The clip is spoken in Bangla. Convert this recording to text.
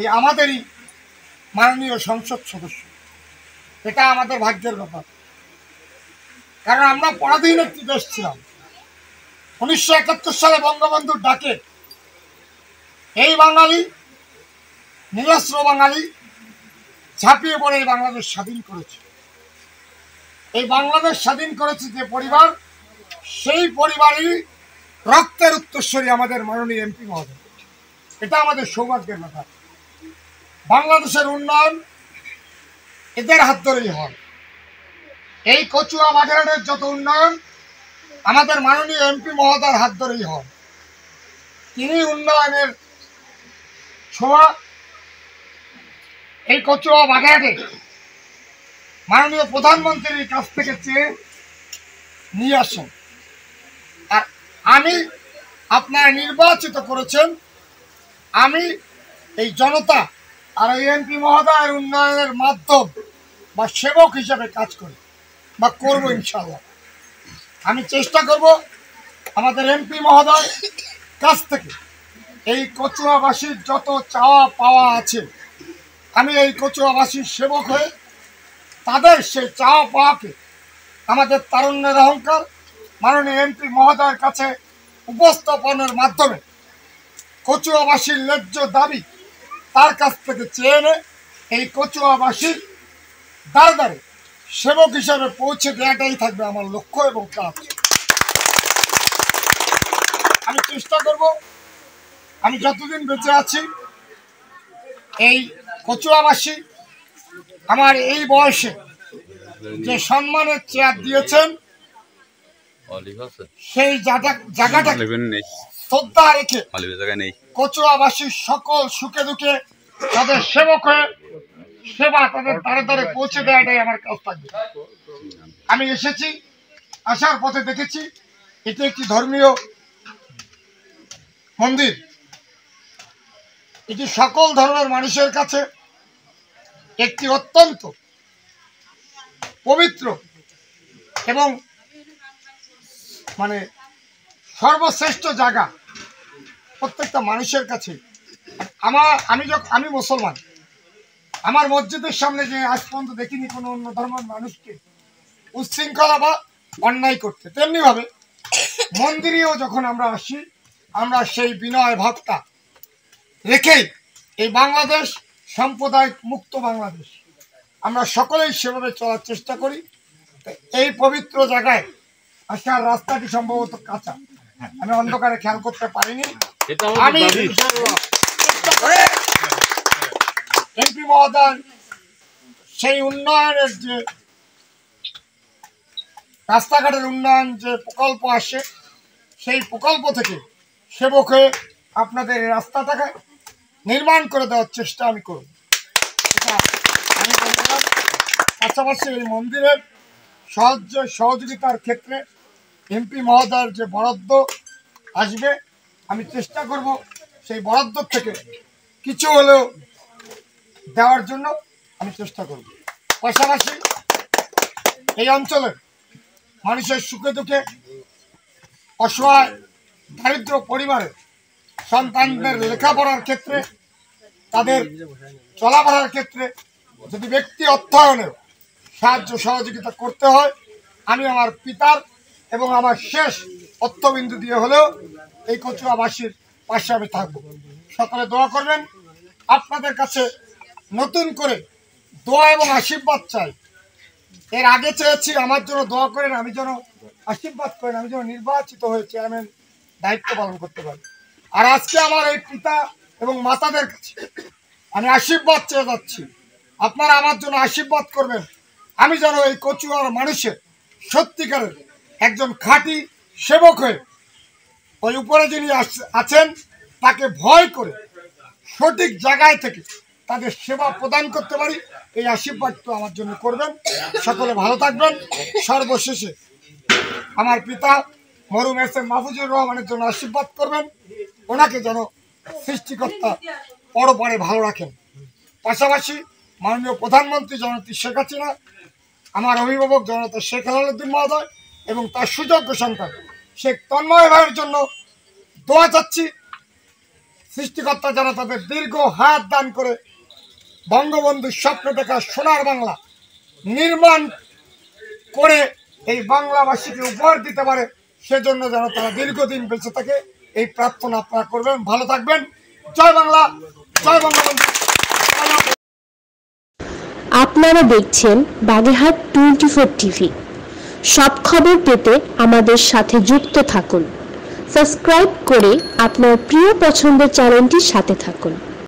এই আমাদেরই মাননীয় সংসদ সদস্য, এটা আমাদের ভাগ্যের ব্যাপার। কারণ আমরা পরাধীন একটি দেশ ছিলাম। 1971 সালে বঙ্গবন্ধুর ডাকে এই বাঙালি, নিরস্ত্র বাঙালি ঝাঁপিয়ে পড়ে এই বাংলাদেশ স্বাধীন করেছে। এই বাংলাদেশ স্বাধীন করেছে যে পরিবার, সেই পরিবারেরই রক্তের উত্তরসূরি আমাদের মাননীয় এমপি মহোদয়। এটা আমাদের সৌভাগ্যের ব্যাপার। বাংলাদেশের উন্নয়ন এদের হাত ধরেই হয়। এই কচুয়া বাগেরহাটের যত উন্নয়ন আমাদের মাননীয় এমপি মহোদয়ের হাত ধরেই হয়। তিনি উন্নয়নের ছোঁয়া এই কচুয়া বাগেরহাটে মাননীয় প্রধানমন্ত্রীর কাছ থেকে চেয়ে নিয়ে আসেন। আর আমি, আপনারা নির্বাচিত করেছেন, আমি এই জনতা আর এই এমপি মহোদয়ের উন্নয়নের মাধ্যম বা সেবক হিসাবে কাজ করি বা করবো ইনশাল্লাহ। আমি চেষ্টা করব আমাদের এমপি মহোদয় কাছ থেকে এই কচুয়াবাসীর যত চাওয়া পাওয়া আছে, আমি এই কচুয়াবাসীর সেবক হয়ে তাদের সেই চাওয়া পাওয়াকে আমাদের তারুণ্যের অহংকার মাননীয় এমপি মহোদয়ের কাছে উপস্থাপনের মাধ্যমে কচুয়াবাসীর ন্যায্য দাবি তার কাছ থেকে চেয়ে এনে এই কচুয়াবাসীর দ্বারে দ্বারে সেবক হিসাবে পৌঁছে দেওয়াটাই থাকবে আমার লক্ষ্য এবং কাজ। আমি চেষ্টা করব, আমি যতদিন বেঁচে আছি এই কচুয়াবাসী আমার এই বয়সে যে সম্মানের চেয়ার দিয়েছেন, সেই জায়গাটাকে শ্রদ্ধা রেখে কচুয়াবাসীর সকল সুখে দুঃখে তাদের সেবক হয়ে সেবা তাদের দ্বারে দ্বারে পৌঁছে দেওয়াটাই আমার কাজ থাকবে। আমি এসেছি, আসার পথে দেখেছি এটি একটি ধর্মীয় মন্দির। এটি সকল ধর্মের মানুষের কাছে একটি অত্যন্ত পবিত্র এবং মানে সর্বশ্রেষ্ঠ জায়গা প্রত্যেকটা মানুষের কাছে। আমি মুসলমান, আমার মসজিদের সামনে যে আজ পর্যন্ত দেখিনি কোনো অন্য ধর্মের মানুষকে উচ্ছৃঙ্খলা বা অন্যায় করতে, তেমনি ভাবে মন্দিরেও যখন আমরা আসি, আমরা সেই বিনয় ভাবটা রেখেই এই বাংলাদেশ সাম্প্রদায়িক মুক্ত বাংলাদেশ আমরা সকলেই সেভাবে চলার চেষ্টা করি। এই পবিত্র জায়গায় আসার রাস্তাটি সম্ভবত কাঁচা, আমি অন্ধকারে খেয়াল করতে পারিনি। আমি এমপি মহোদয় সেই উন্নয়নের যে রাস্তাঘাটের উন্নয়ন যে প্রকল্প আসে, সেই প্রকল্প থেকে সেবক হয়ে আপনাদের এই রাস্তাটাকে নির্মাণ করে দেওয়ার চেষ্টা আমি করব। আমি বলছিলাম, পাশাপাশি এই মন্দিরের সহযোগিতার ক্ষেত্রে এমপি মহোদয়ের যে বরাদ্দ আসবে, আমি চেষ্টা করব সেই বরাদ্দ থেকে কিছু হলেও দেওয়ার জন্য আমি চেষ্টা করব। পাশাপাশি এই অঞ্চলের মানুষের সুখে দুঃখে, অসহায় দারিদ্র পরিবারের সন্তানদের লেখাপড়ার ক্ষেত্রে, তাদের চলাফেরার ক্ষেত্রে যদি ব্যক্তি অর্থায়নের সাহায্য সহযোগিতা করতে হয়, আমি আমার পিতার এবং আমার শেষ অর্থবিন্দু দিয়ে হলেও এই কচুয়াবাসীর পাশে আমি থাকবো। সকলে দোয়া করবেন। আপনাদের কাছে নতুন করে দোয়া এবং আশীর্বাদ চাই। এর আগে চেয়েছি আমার জন্য দোয়া করেন, আমি যেন আশীর্বাদ করেন, আমি যেন নির্বাচিত হয়ে চেয়ারম্যান দায়িত্ব পালন করতে পারি। আর আজকে আমার এই পিতা এবং মাতাদের কাছে আমি আশীর্বাদ চেয়ে যাচ্ছি, আপনারা আমার জন্য আশীর্বাদ করবেন, আমি যেন এই কচুয়ার মানুষের সত্যিকারের একজন খাঁটি সেবক হয়ে ওই উপরে যিনি আছেন তাকে ভয় করে সঠিক জায়গায় থেকে তাদের সেবা প্রদান করতে পারি। এই আশীর্বাদ তো আমার জন্য করবেন। সকলে ভালো থাকবেন। সর্বশেষে আমার পিতা মরহুম এস এম মাহফুজুর রহমানের জন্য আশীর্বাদ করবেন, ওনাকে যেন সৃষ্টিকর্তা পরপারে ভালো রাখেন। পাশাপাশি মাননীয় প্রধানমন্ত্রী জননেত্রী শেখ হাসিনা, আমার অভিভাবক জনতা শেখ হেলালুদ্দিন মহোদয় এবং তার সুযোগ্য সন্তান শেখ তন্ময় ভাইয়ের জন্য দোয়া চাচ্ছি। সৃষ্টিকর্তা যেন তাদের দীর্ঘ হাত দান করে বঙ্গবন্ধুর স্বপ্ন দেখা সোনার বাংলা নির্মাণ করে এই বাংলাবাসীকে উপহার দিতে পারে, সেজন্য যেন তারা দীর্ঘদিন বেঁচে থাকে, এই প্রার্থনা আপনারা করবেন। ভালো থাকবেন। জয় বাংলা, জয় বঙ্গবন্ধু। আপনারা দেখছেন বাগেরহাট 24 টিভি। সব খবর পেতে আমাদের সাথে যুক্ত থাকুন। সাবস্ক্রাইব করে আপনার প্রিয় পছন্দের চ্যানেলটির সাথে থাকুন।